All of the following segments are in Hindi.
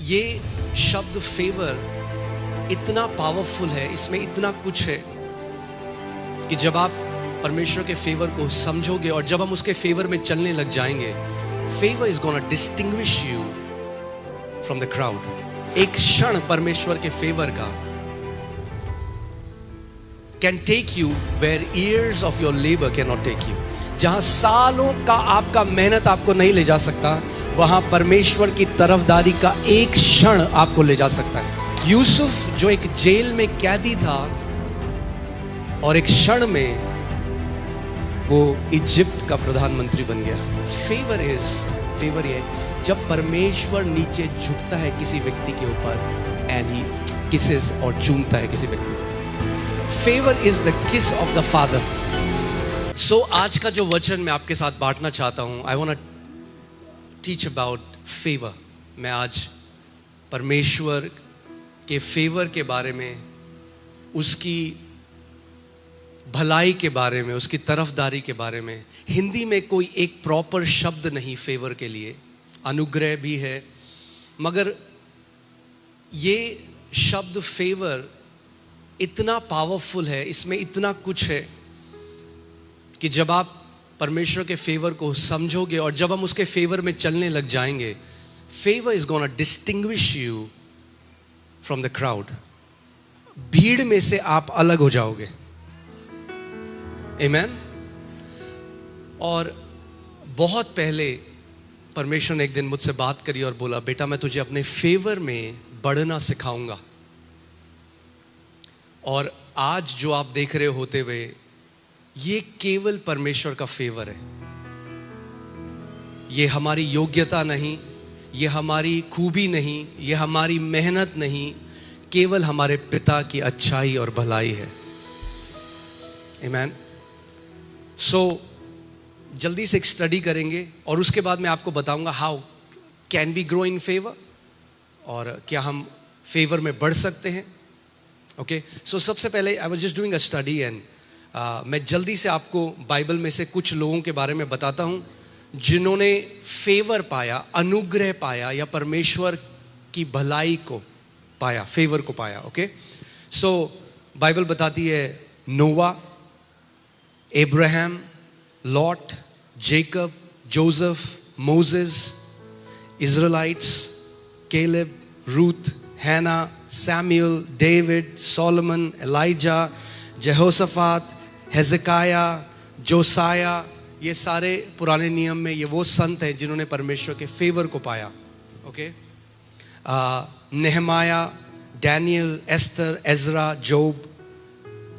ये शब्द फेवर इतना पावरफुल है, इसमें इतना कुछ है कि जब आप परमेश्वर के फेवर को समझोगे और जब हम उसके फेवर में चलने लग जाएंगे, favour is gonna distinguish you from the crowd. एक क्षण परमेश्वर के फेवर का can take you where years of your labour can not take you. जहां सालों का आपका मेहनत आपको नहीं ले जा सकता, वहां परमेश्वर की तरफदारी का एक क्षण आपको ले जा सकता है। यूसुफ जो एक जेल में कैदी था और एक क्षण में वो इजिप्ट का प्रधानमंत्री बन गया। फेवर ये जब परमेश्वर नीचे झुकता है किसी व्यक्ति के ऊपर एंड ही किसेस और चूमता है किसी व्यक्ति को। Favour is the kiss of the father. So आज का जो वचन मैं आपके साथ बांटना चाहता हूं, I want to teach about favour. मैं आज परमेश्वर के फेवर के बारे में, उसकी भलाई के बारे में, उसकी तरफदारी के बारे में। हिंदी में कोई एक प्रॉपर शब्द नहीं फेवर के लिए, अनुग्रह भी है, मगर ये शब्द फेवर इतना पावरफुल है, इसमें इतना कुछ है कि जब आप परमेश्वर के फेवर को समझोगे और जब हम उसके फेवर में चलने लग जाएंगे, favour is gonna distinguish you from the crowd. भीड़ में से आप अलग हो जाओगे। आमेन। और बहुत पहले परमेश्वर ने एक दिन मुझसे बात करी और बोला, बेटा मैं तुझे अपने फेवर में बढ़ना सिखाऊंगा। और आज जो आप देख रहे होते हुए, ये केवल परमेश्वर का फेवर है। ये हमारी योग्यता नहीं, ये हमारी खूबी नहीं, ये हमारी मेहनत नहीं, केवल हमारे पिता की अच्छाई और भलाई है। आमेन। सो जल्दी से एक स्टडी करेंगे और उसके बाद मैं आपको बताऊंगा how can we grow in favour, और क्या हम फेवर में बढ़ सकते हैं। ओके, सो सबसे पहले I was just doing a study and मैं जल्दी से आपको बाइबल में से कुछ लोगों के बारे में बताता हूं जिन्होंने फेवर पाया, अनुग्रह पाया, या परमेश्वर की भलाई को पाया, फेवर को पाया। ओके, सो बाइबल बताती है Noah, Abraham, Lot, Jacob, Joseph, Moses, Israelites, Caleb, Ruth, Hannah, Samuel, David, Solomon, Elijah, Jehoshaphat, Hezekiah, Josiah. ये सारे पुराने नियम में ये वो संत हैं जिन्होंने परमेश्वर के फेवर को पाया। Okay, Nehemiah, Daniel, Esther, Ezra, Job.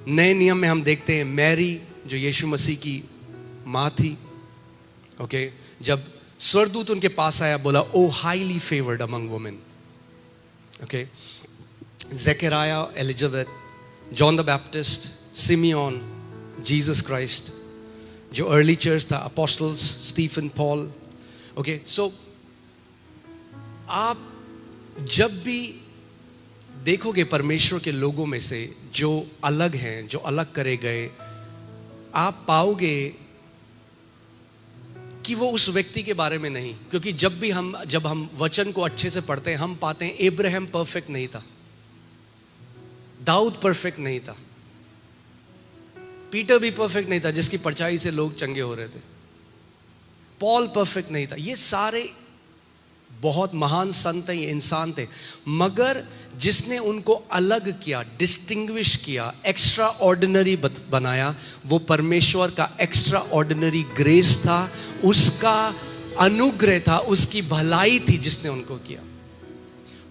नए नियम में हम देखते हैं मैरी जो यीशु मसीह की माँ थी। ओके, जब स्वर्गदूत उनके पास आया, बोला O highly favoured among women. Okay, Zechariah, Elizabeth, John the Baptist, Simeon, Jesus Christ, जो अर्ली चर्च था, apostles, Stephen, Paul. Okay, so आप जब भी देखोगे परमेश्वर के लोगों में से जो अलग हैं, जो अलग करे गए, आप पाओगे कि वो उस व्यक्ति के बारे में नहीं। क्योंकि जब हम वचन को अच्छे से पढ़ते हैं, हम पाते हैं इब्राहिम परफेक्ट नहीं था, दाऊद परफेक्ट नहीं था, पीटर भी परफेक्ट नहीं था जिसकी परछाई से लोग चंगे हो रहे थे, पॉल परफेक्ट नहीं था। ये सारे बहुत महान संत हैं, ये इंसान थे, मगर जिसने उनको अलग किया, डिस्टिंग्विश किया, एक्स्ट्रा ऑर्डिनरी बनाया, वो परमेश्वर का एक्स्ट्रा ऑर्डिनरी ग्रेस था, उसका अनुग्रह था, उसकी भलाई थी जिसने उनको किया।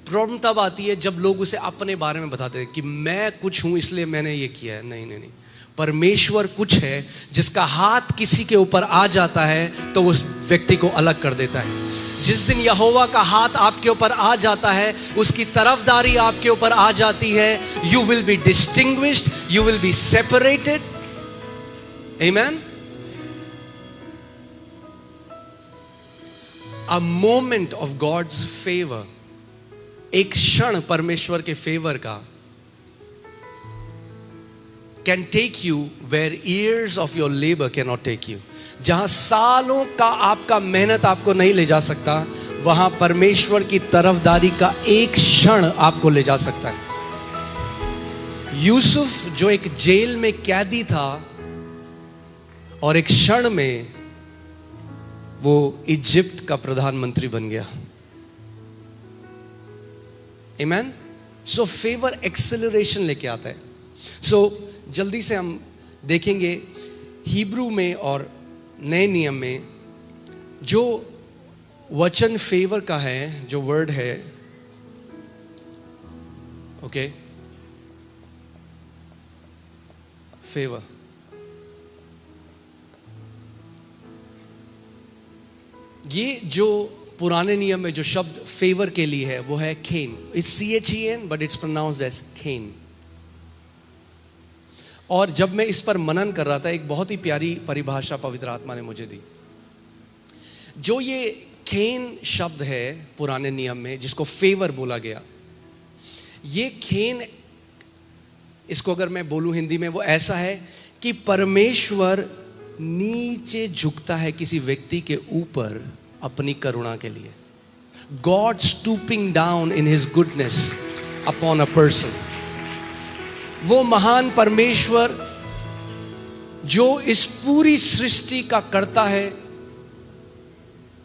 प्रॉब्लम तब आती है जब लोग उसे अपने बारे में बताते हैं कि मैं कुछ हूं इसलिए मैंने ये किया है। नहीं नहीं नहीं, परमेश्वर कुछ है जिसका हाथ किसी के ऊपर आ जाता है तो उस व्यक्ति को अलग कर देता है। जिस दिन यहोवा का हाथ आपके ऊपर आ जाता है, उसकी तरफदारी आपके ऊपर आ जाती है, you will be distinguished, you will be separated. Amen. A moment of God's favour, एक क्षण परमेश्वर के फेवर का can take you where years of your labour can not take you. जहां सालों का आपका मेहनत आपको नहीं ले जा सकता, वहां परमेश्वर की तरफदारी का एक क्षण आपको ले जा सकता है। यूसुफ जो एक जेल में कैदी था और एक क्षण में वो इजिप्ट का प्रधानमंत्री बन गया। आमीन। सो फेवर एक्सेलरेशन लेके आता है। सो जल्दी से हम देखेंगे हिब्रू में और नए नियम में जो वचन फेवर का है, जो वर्ड है, ओके, फेवर, ये जो पुराने नियम में जो शब्द फेवर के लिए है वो है chen. It's CHEN but it's pronounced as chen. और जब मैं इस पर मनन कर रहा था, एक बहुत ही प्यारी परिभाषा पवित्र आत्मा ने मुझे दी। जो ये खेन शब्द है पुराने नियम में जिसको फेवर बोला गया, ये खेन, इसको अगर मैं बोलूं हिंदी में, वो ऐसा है कि परमेश्वर नीचे झुकता है किसी व्यक्ति के ऊपर अपनी करुणा के लिए। God stooping down in his goodness upon a person. वो महान परमेश्वर जो इस पूरी सृष्टि का करता है,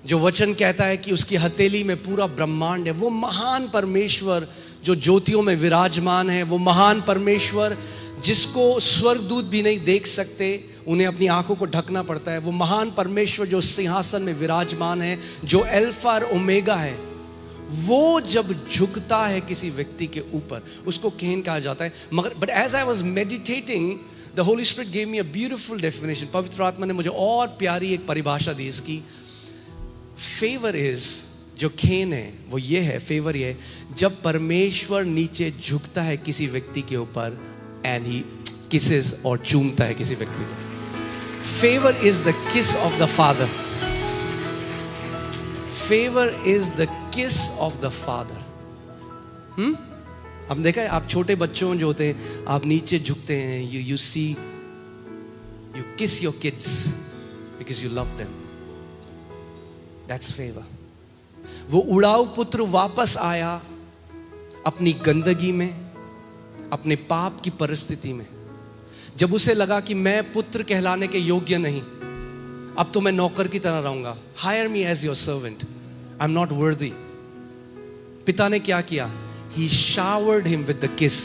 जो वचन कहता है कि उसकी हथेली में पूरा ब्रह्मांड है, वो महान परमेश्वर जो ज्योतियों में विराजमान है, वो महान परमेश्वर जिसको स्वर्गदूत भी नहीं देख सकते, उन्हें अपनी आंखों को ढकना पड़ता है, वो महान परमेश्वर जो सिंहासन में विराजमान है, जो अल्फा और ओमेगा है, वो जब झुकता है किसी व्यक्ति के ऊपर, उसको केन कहा जाता है। मगर but as I was meditating, the Holy Spirit gave me a beautiful definition. पवित्र आत्मा ने मुझे और प्यारी एक परिभाषा दी इसकी। फेवर इज, जो खेन है वो ये है, फेवर ये है जब परमेश्वर नीचे झुकता है किसी व्यक्ति के ऊपर एंड ही किसेस और चूमता है किसी व्यक्ति को। Favour is the kiss of the father. Favour is the kiss of the father. अब देखा है, आप छोटे बच्चों जो होते हैं, आप नीचे झुकते हैं, you see, you kiss your kids because you love them. That's favour. वो उड़ाऊ पुत्र वापस आया अपनी गंदगी में, अपने पाप की परिस्थिति में, जब उसे लगा कि मैं पुत्र कहलाने के योग्य नहीं, अब तो मैं नौकर की तरह रहूंगा। Hire me as your servant, I am not worthy. पिता ने क्या किया? He showered him with the kiss.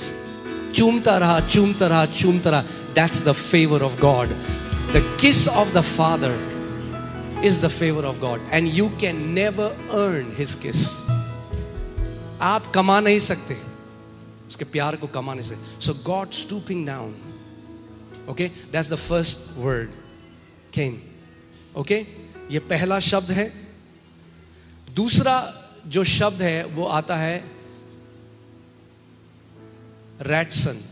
चूमता रहा, चूमता रहा, चूमता रहा। That's the favour of God. The kiss of the father is the favor of God and you can never earn his kiss. आप कमा नहीं सकते उसके प्यार को, कमा नहीं सकते. So God stooping down, okay, that's the first word, came, okay. ये पहला शब्द है. दूसरा जो शब्द है वो आता है रैटसन.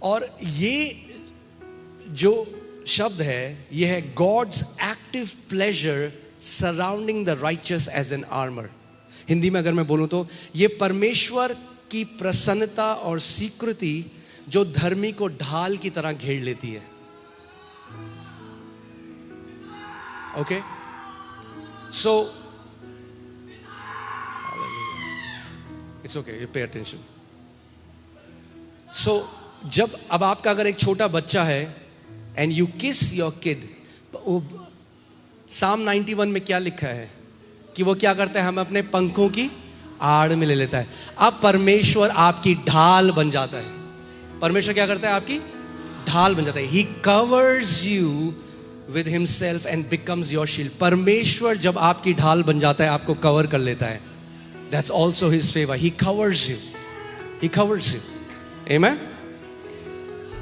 और ये जो शब्द है ये है God's active pleasure surrounding the righteous as an armour. Hindi में अगर मैं बोलूं तो ये परमेश्वर की प्रसन्नता और स्वीकृति जो धर्मी को ढाल की तरह घेर लेती है. Okay, so it's okay, you pay attention. So जब अब आपका अगर एक छोटा बच्चा है and you kiss your kid, Psalm 91 में क्या लिखा है कि वो क्या करता है? हम अपने पंखों की आड़ में ले लेता है. अब परमेश्वर आपकी ढाल बन जाता है. परमेश्वर क्या करता है? आपकी ढाल बन जाता है. ही covers you with himself and becomes your shield. परमेश्वर जब आपकी ढाल बन जाता है, आपको कवर कर लेता है. That's also his favour. He covers you, he covers you. Amen.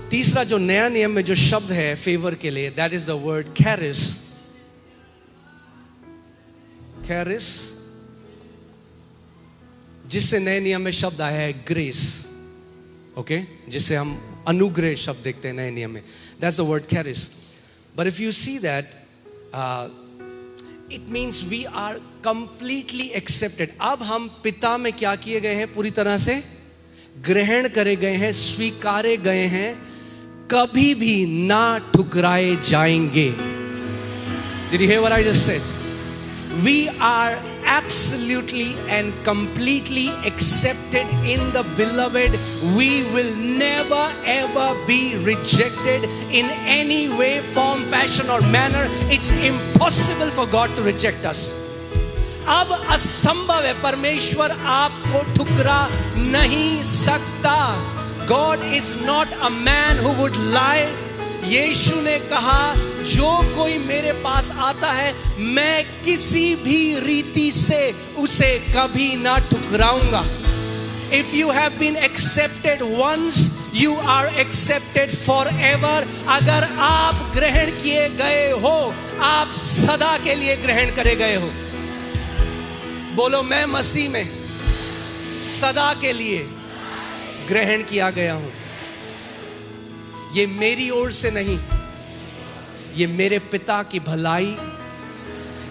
तीसरा जो नया नियम में जो शब्द है फेवर के लिए, दैट इज द वर्ड कैरिस. कैरिस, जिससे नए नियम में शब्द आया है ग्रेस. ओके, जिससे हम अनुग्रह शब्द देखते हैं नए नियम में. That's the word charis. But if you see that, it means we are completely accepted. अब हम पिता में क्या किए गए हैं? पूरी तरह से ग्रहण करे गए हैं, स्वीकारे गए हैं. कभी भी ना ठुकराए जाएंगे। Did you hear what I just said? We are absolutely and completely accepted in the beloved. We will never ever be rejected in any way, form, fashion or manner. It's impossible for God to reject us. अब असंभव है, परमेश्वर आपको ठुकरा नहीं सकता। God is not a man who would lie. यीशु ने कहा, जो कोई मेरे पास आता है मैं किसी भी रीति से उसे कभी ना ठुकराऊंगा। If you have been accepted once, you are accepted forever. अगर आप ग्रहण किए गए हो, आप सदा के लिए ग्रहण करे गए हो। बोलो, मैं मसीह में सदा के लिए ग्रहण किया गया हूं। ये मेरी ओर से नहीं, ये मेरे पिता की भलाई,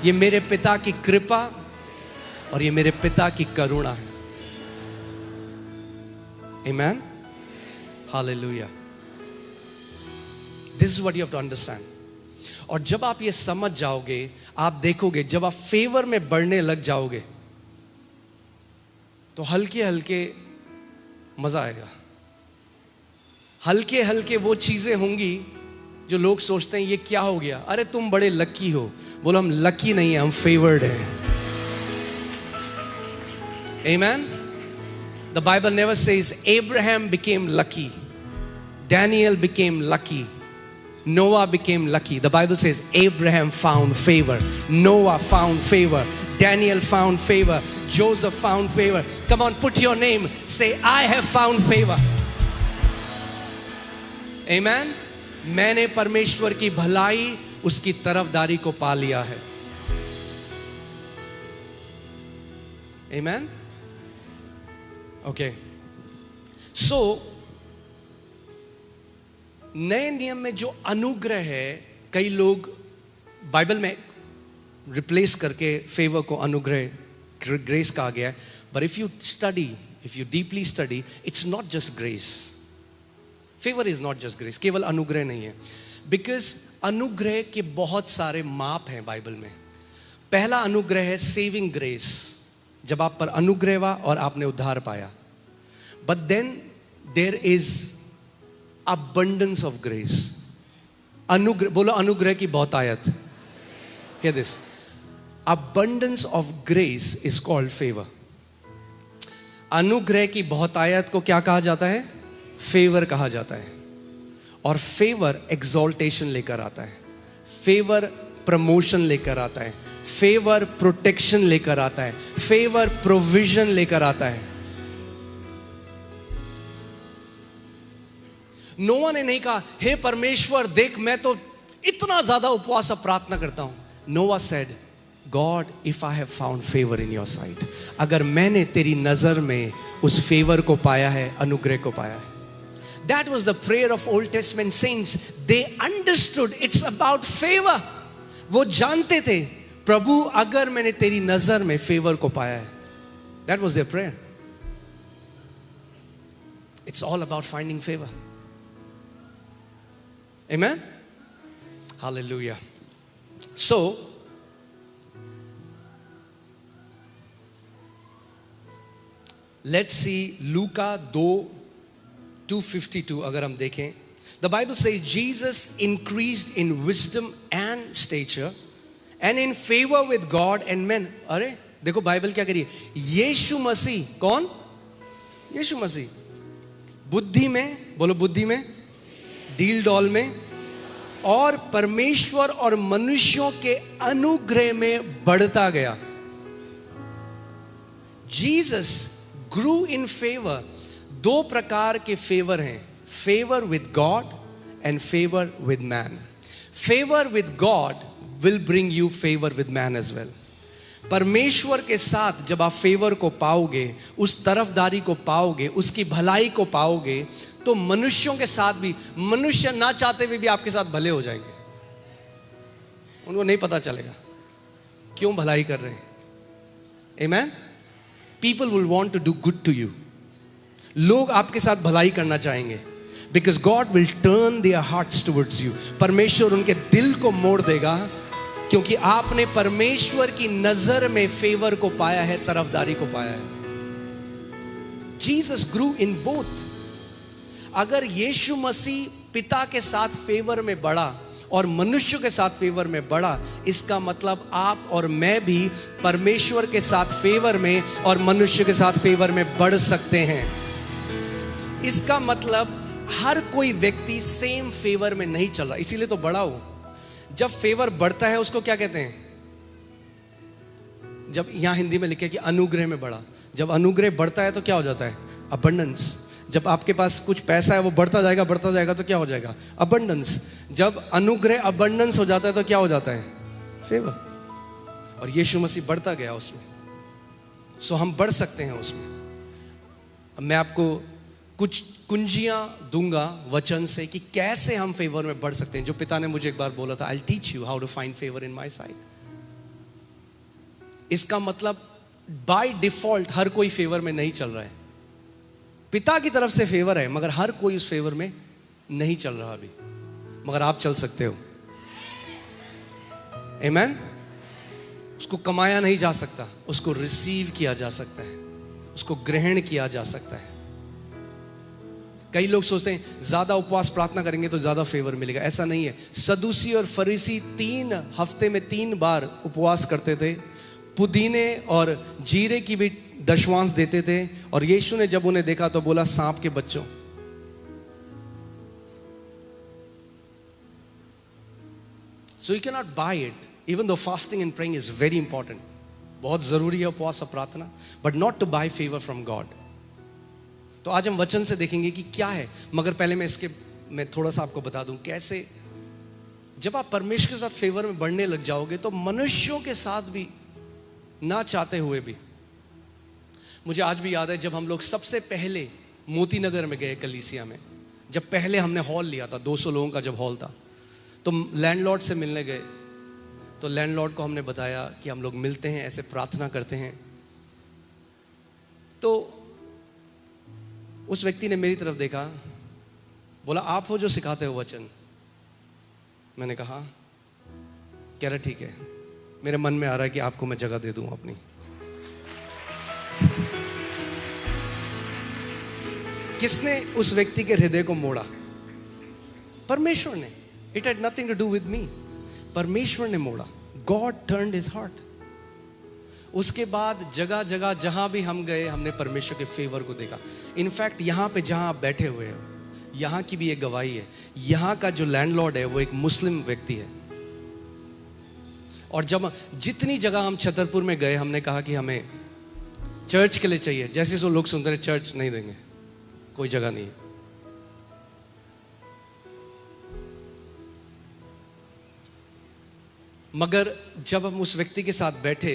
ये मेरे पिता की कृपा और ये मेरे पिता की करुणा है। Amen? Hallelujah. This is what you have to understand. और जब आप ये समझ जाओगे, आप देखोगे जब आप फेवर में बढ़ने लग जाओगे तो हल्के हल्के मजा आएगा। हल्के हल्के वो चीजें होंगी जो लोग सोचते हैं ये क्या हो गया, अरे तुम बड़े लकी हो। बोलो, हम लकी नहीं है, हम फेवर्ड हैं। Amen? The Bible never says Abraham became lucky, Daniel became lucky, Noah became lucky. The Bible says Abraham found favor, Noah found favor, Daniel found favor, Joseph found favor. Come on, put your name, say I have found favor. Amen? मैंने परमेश्वर की भलाई, उसकी तरफदारी को पा लिया है। Amen? Okay. So, नए नियम में जो अनुग्रह है, कई लोग बाइबल में रिप्लेस करके फेवर को अनुग्रह, ग्रेस कहा गया है। But if you study, if you deeply study, it's not just grace. Favor is not just grace. केवल अनुग्रह नहीं है। Because अनुग्रह के बहुत सारे माप हैं बाइबल में। पहला अनुग्रह है सेविंग ग्रेस, जब आप पर अनुग्रह हुआ और आपने उद्धार पाया। But then there is abundance of grace. अनुग्रह, बोलो अनुग्रह की बहुतायत। Hear this. Abundance of grace is called favor. अनुग्रह की बहुतायत को क्या कहा जाता है? फेवर कहा जाता है। और फेवर एक्सॉल्टेशन लेकर आता है, फेवर प्रमोशन लेकर आता है, फेवर प्रोटेक्शन लेकर आता है, फेवर प्रोविजन लेकर आता है। नोआ ने नहीं कहा, हे परमेश्वर देख मैं तो इतना ज्यादा उपवास और प्रार्थना करता हूं। नोआ said, God if I have found favour in your site, अगर मैंने तेरी नजर में उस फेवर को पाया है, अनुग्रह को पाया है। That was the prayer of Old Testament saints. They understood it's about favor. वो जानते थे, प्रभु अगर मैंने तेरी नजर में फेवर को पाया है। That was their prayer. It's all about finding favor. Amen? Hallelujah. So, let's see Luka 2:52 अगर हम देखें। The Bible says Jesus increased in wisdom and stature and in favor with God and men. अरे देखो बाइबल क्या करिए, यीशु मसीह, कौन? यीशु मसीह बुद्धि में, बोलो बुद्धि में, डील डॉल में और परमेश्वर और मनुष्यों के अनुग्रह में बढ़ता गया। Jesus grew in favour. दो प्रकार के फेवर हैं, favour with God and favour with man. Favour with God will bring you favour with man as well. परमेश्वर के साथ जब आप फेवर को पाओगे, उस तरफदारी को पाओगे, उसकी भलाई को पाओगे, तो मनुष्यों के साथ भी, मनुष्य ना चाहते हुए भी आपके साथ भले हो जाएंगे। उनको नहीं पता चलेगा क्यों भलाई कर रहे हैं। Amen? People will want to do good to you. लोग आपके साथ भलाई करना चाहेंगे, Because God will turn their hearts towards you. परमेश्वर उनके दिल को मोड़ देगा, क्योंकि आपने परमेश्वर की नजर में फेवर को पाया है, तरफदारी को पाया है. Jesus grew in both. अगर यीशु मसीह पिता के साथ फेवर में बढ़ा और मनुष्य के साथ फेवर में बढ़ा, इसका मतलब आप और मैं भी परमेश्वर के साथ फेवर में और मनुष्य के साथ फेवर में बढ़ सकते हैं. इसका मतलब हर कोई व्यक्ति सेम फेवर में नहीं चल रहा, इसीलिए तो बढ़ा हो. जब फेवर बढ़ता है उसको क्या कहते हैं? जब यहां हिंदी में लिखे कि अनुग्रह में बढ़ा. जब अनुग्रह बढ़ता है तो क्या हो जाता है? अबंडेंस. जब आपके पास कुछ पैसा है वो बढ़ता जाएगा तो क्या हो जाएगा? अबंडेंस. जब अनुग्रह अबंडेंस हो जाता है तो क्या हो जाता है? फेवर. और यीशु मसीह बढ़ता गया उसमें, सो हम बढ़ सकते हैं उसमें. मैं आपको कुछ कुंजियां दूंगा वचन से कि कैसे हम फेवर में बढ़ सकते हैं. जो पिता ने मुझे एक बार बोला था, I teach you how to find favour in my side. इसका मतलब बाय डिफॉल्ट हर कोई फेवर में नहीं चल रहा है. पिता की तरफ से फेवर है, मगर हर कोई उस फेवर में नहीं चल रहा अभी, मगर आप चल सकते हो. आमीन. उसको कमाया नहीं जा सकता, उसको रिसीव किया जा सकता है, उसको ग्रहण किया जा सकता है. कई लोग सोचते हैं ज्यादा उपवास प्रार्थना करेंगे तो ज्यादा फेवर मिलेगा. ऐसा नहीं है. सदूसी और फरीसी 3 हफ्ते में 3 बार उपवास करते थे, पुदीने और जीरे की भी दशवांश देते थे. और यीशु ने जब उन्हें देखा तो बोला, सांप के बच्चों. So you cannot buy it, even though fasting and praying is very important. बहुत जरूरी है उपवास और प्रार्थना, but not to buy favor from God. तो आज हम वचन से देखेंगे कि क्या है, मगर पहले मैं थोड़ा सा आपको बता दूं कैसे. जब आप परमेश्वर के साथ फेवर में बढ़ने लग जाओगे तो मनुष्यों के साथ भी ना चाहते हुए भी. मुझे आज भी याद है जब हम लोग सबसे पहले मोती नगर में गए कलीसिया में, जब पहले हमने हॉल लिया था, 200 लोगों का जब हॉल था, तो लैंडलॉर्ड से मिलने गए. तो लैंडलॉर्ड को हमने बताया कि हम लोग मिलते हैं, ऐसे प्रार्थना करते हैं. तो उस व्यक्ति ने मेरी तरफ देखा, बोला, आप हो जो सिखाते हो वचन? मैंने कहा. कह रहा ठीक है, मेरे मन में आ रहा है कि आपको मैं जगह दे दूं अपनी. किसने उस व्यक्ति के हृदय को मोड़ा? परमेश्वर ने. It had nothing to do with me. परमेश्वर ने मोड़ा. God turned his heart. उसके बाद जगह जगह जहां भी हम गए, हमने परमेश्वर के फेवर को देखा. इनफैक्ट यहां पे जहां आप बैठे हुए हो, यहां की भी एक गवाही है. यहां का जो लैंडलॉर्ड है वो एक मुस्लिम व्यक्ति है. और जब जितनी जगह हम छतरपुर में गए, हमने कहा कि हमें चर्च के लिए चाहिए. जैसे सो लोग सुनते रहे, चर्च नहीं देंगे, कोई जगह नहीं है. मगर जब हम उस व्यक्ति के साथ बैठे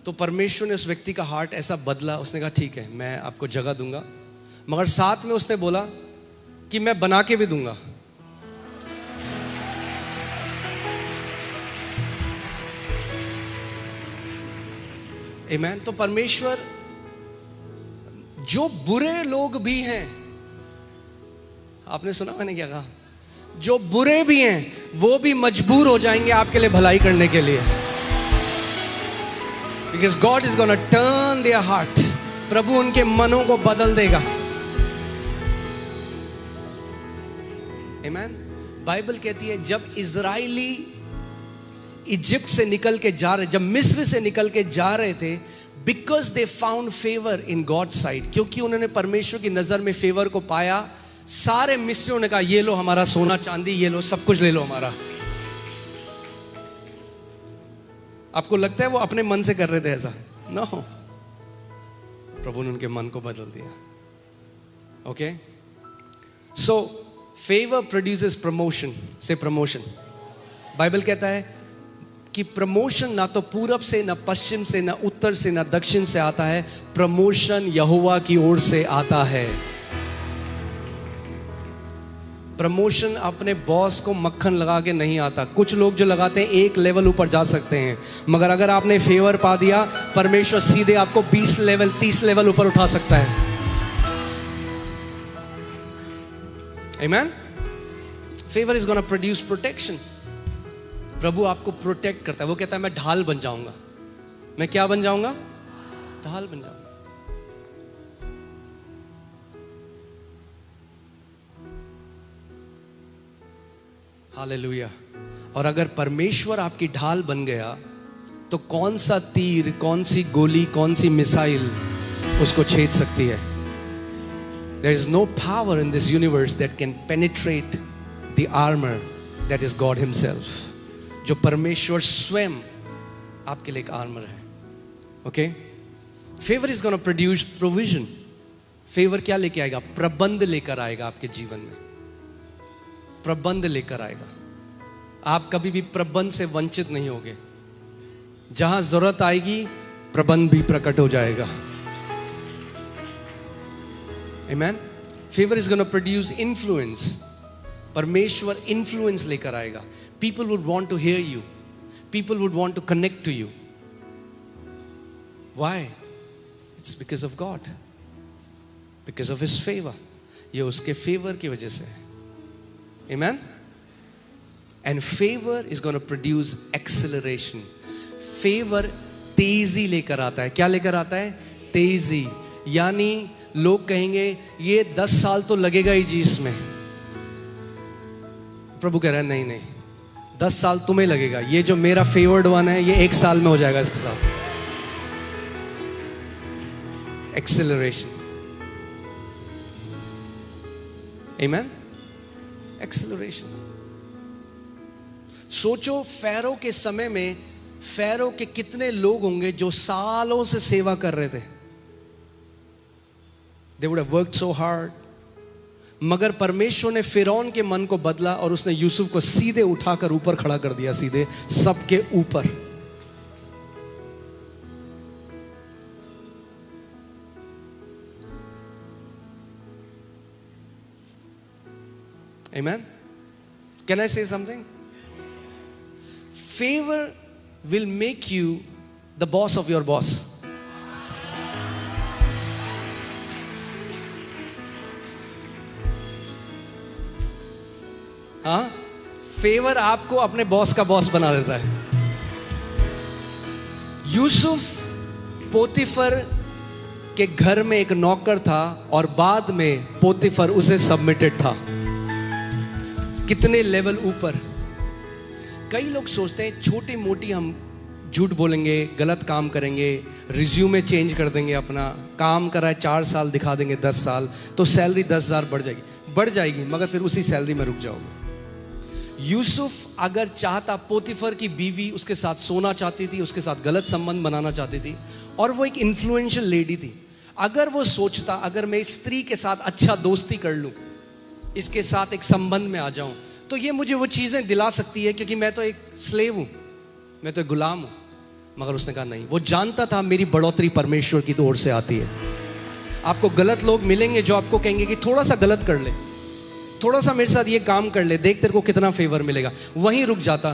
तो परमेश्वर ने उस व्यक्ति का हार्ट ऐसा बदला. उसने कहा ठीक है, मैं आपको जगह दूंगा, मगर साथ में उसने बोला कि मैं बना के भी दूंगा. आमीन. तो परमेश्वर, जो बुरे लोग भी हैं, आपने सुना मैंने क्या कहा? जो बुरे भी हैं वो भी मजबूर हो जाएंगे आपके लिए भलाई करने के लिए. Because God is going to turn their heart. प्रभु उनके मनों को बदल देगा. Amen. बाइबल कहती है जब इजराइली इजिप्ट से निकल के जा रहे, जब मिस्र से निकल के जा रहे थे, because they found favor in God's side, क्योंकि उन्होंने परमेश्वर की नजर में फेवर को पाया, सारे मिस्रियों ने कहा ये लो हमारा सोना चांदी, ये लो सब कुछ ले लो हमारा. आपको लगता है वो अपने मन से कर रहे थे ऐसा? नो. प्रभु ने उनके मन को बदल दिया. ओके. सो फेवर प्रोड्यूसेस प्रमोशन. से प्रमोशन. बाइबल कहता है कि प्रमोशन ना तो पूरब से, ना पश्चिम से, ना उत्तर से, ना दक्षिण से आता है. प्रमोशन यहोवा की ओर से आता है. प्रमोशन अपने बॉस को मक्खन लगा के नहीं आता. कुछ लोग जो लगाते हैं एक लेवल ऊपर जा सकते हैं, मगर अगर आपने फेवर पा दिया, परमेश्वर सीधे आपको 20 लेवल 30 लेवल ऊपर उठा सकता है. Amen? Favor is going to produce protection. प्रभु आपको प्रोटेक्ट करता है. वो कहता है मैं ढाल बन जाऊंगा. मैं क्या बन जाऊंगा? ढाल बन जाऊंगा. हालेलुया. और अगर परमेश्वर आपकी ढाल बन गया तो कौन सा तीर, कौन सी गोली, कौन सी मिसाइल उसको छेद सकती है? There is no power in this universe that can penetrate the armor that is God himself. जो परमेश्वर स्वयं आपके लिए एक आर्मर है. Okay? Favor is going to produce provision. Favor क्या लेके आएगा? प्रबंध लेकर आएगा आपके जीवन में. प्रबंध लेकर आएगा. आप कभी भी प्रबंध से वंचित नहीं होगे. जहां जरूरत आएगी प्रबंध भी प्रकट हो जाएगा. Amen? Favor is going to produce influence. परमेश्वर influence लेकर आएगा. People would want to hear you. People would want to connect to you. Why? It's because of God. Because of His favor. ये उसके favor की वजह से है. Amen? And favor is going to produce acceleration. Favor तेजी लेकर आता है. क्या लेकर आता है? तेजी. यानी लोग कहेंगे ये 10 साल तो लगेगा ही जी इसमें. प्रभु कह रहा है नहीं नहीं, 10 साल तुम्हें लगेगा. ये जो मेरा फेवर्ड वन है ये 1 साल में हो जाएगा इसके साथ. एक्सेलरेशन. आमेन. एक्सेलरेशन. सोचो फैरो के समय में फैरो के कितने लोग होंगे जो सालों से सेवा कर रहे थे. They would have worked so hard. मगर परमेश्वर ने फिरौन के मन को बदला और उसने यूसुफ को सीधे उठाकर ऊपर खड़ा कर दिया. सीधे सबके ऊपर. Amen? Can I say something? Favor will make you the boss of your boss. हाँ, फेवर आपको अपने बॉस का बॉस बना देता है. यूसुफ पोतीफर के घर में एक नौकर था और बाद में पोतीफर उसे सबमिटेड था. कितने लेवल ऊपर. कई लोग सोचते हैं छोटी मोटी हम झूठ बोलेंगे, गलत काम करेंगे, रिज्यूमे चेंज कर देंगे, अपना काम करा है 4 साल दिखा देंगे 10 साल तो सैलरी 10,000 बढ़ जाएगी मगर फिर उसी सैलरी में रुक जाओगे. यूसुफ अगर चाहता, पोतीफर की बीवी उसके साथ सोना चाहती थी, उसके साथ गलत संबंध बनाना चाहती थी और वो एक इन्फ्लुएंशियल लेडी थी. अगर वो सोचता अगर मैं इस स्त्री के साथ अच्छा दोस्ती कर लूं, इसके साथ एक संबंध में आ जाऊं तो ये मुझे वो चीजें दिला सकती है क्योंकि मैं तो एक स्लेव हूं, मैं तो एक गुलाम हूं. मगर उसने कहा नहीं. वो जानता था मेरी बढ़ोतरी परमेश्वर की ओर से आती है. आपको गलत लोग मिलेंगे जो आपको कहेंगे कि थोड़ा सा गलत कर ले, थोड़ा सा मेरे साथ ये काम कर ले, देख तेरे को कितना फेवर मिलेगा. वहीं रुक जाता.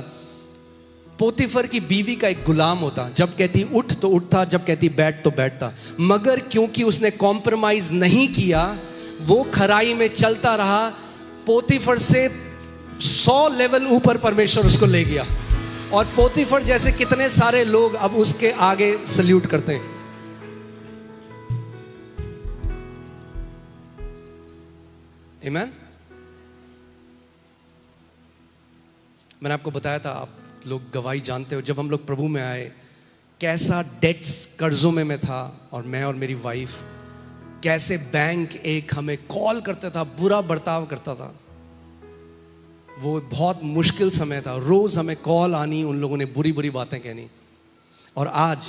पोतीफर की बीवी का एक गुलाम होता. जब कहती उठ तो उठता, जब कहती बैठ तो बैठता. मगर क्योंकि उसने कॉम्प्रोमाइज नहीं किया, वो खराई में चलता रहा. पोतीफर से 100 लेवल ऊपर परमेश्वर उसको ले गया. और पोतीफर जैसे कितने सारे लोग अब उसके आगे सल्यूट करते हैं. आमीन. मैंने आपको बताया था, आप लोग गवाही जानते हो, जब हम लोग प्रभु में आए कैसा डेट्स कर्जों में मैं था और मैं और मेरी वाइफ, कैसे बैंक एक हमें कॉल करता था, बुरा बर्ताव करता था. वो बहुत मुश्किल समय था. रोज हमें कॉल आनी, उन लोगों ने बुरी बुरी बातें कहनी. और आज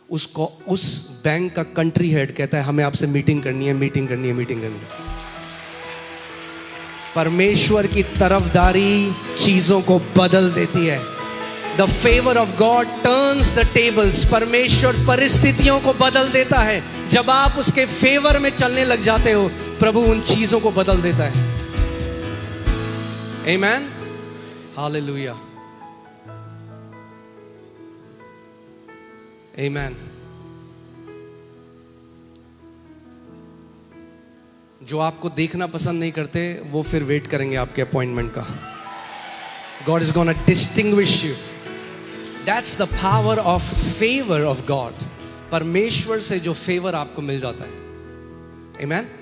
उस बैंक का कंट्री हेड कहता है हमें आपसे मीटिंग करनी है, मीटिंग करनी है, मीटिंग करनी है. परमेश्वर की तरफदारी चीजों को बदल देती है. The favour of God turns the tables. परमेश्वर परिस्थितियों को बदल देता है. जब आप उसके फेवर में चलने लग जाते हो, प्रभु उन चीजों को बदल देता है. आमीन. हालेलुया. आमीन. जो आपको देखना पसंद नहीं करते वो फिर वेट करेंगे आपके अपॉइंटमेंट का. God is gonna distinguish you. That's the power of favor of God. परमेश्वर से जो फेवर आपको मिल जाता है. Amen.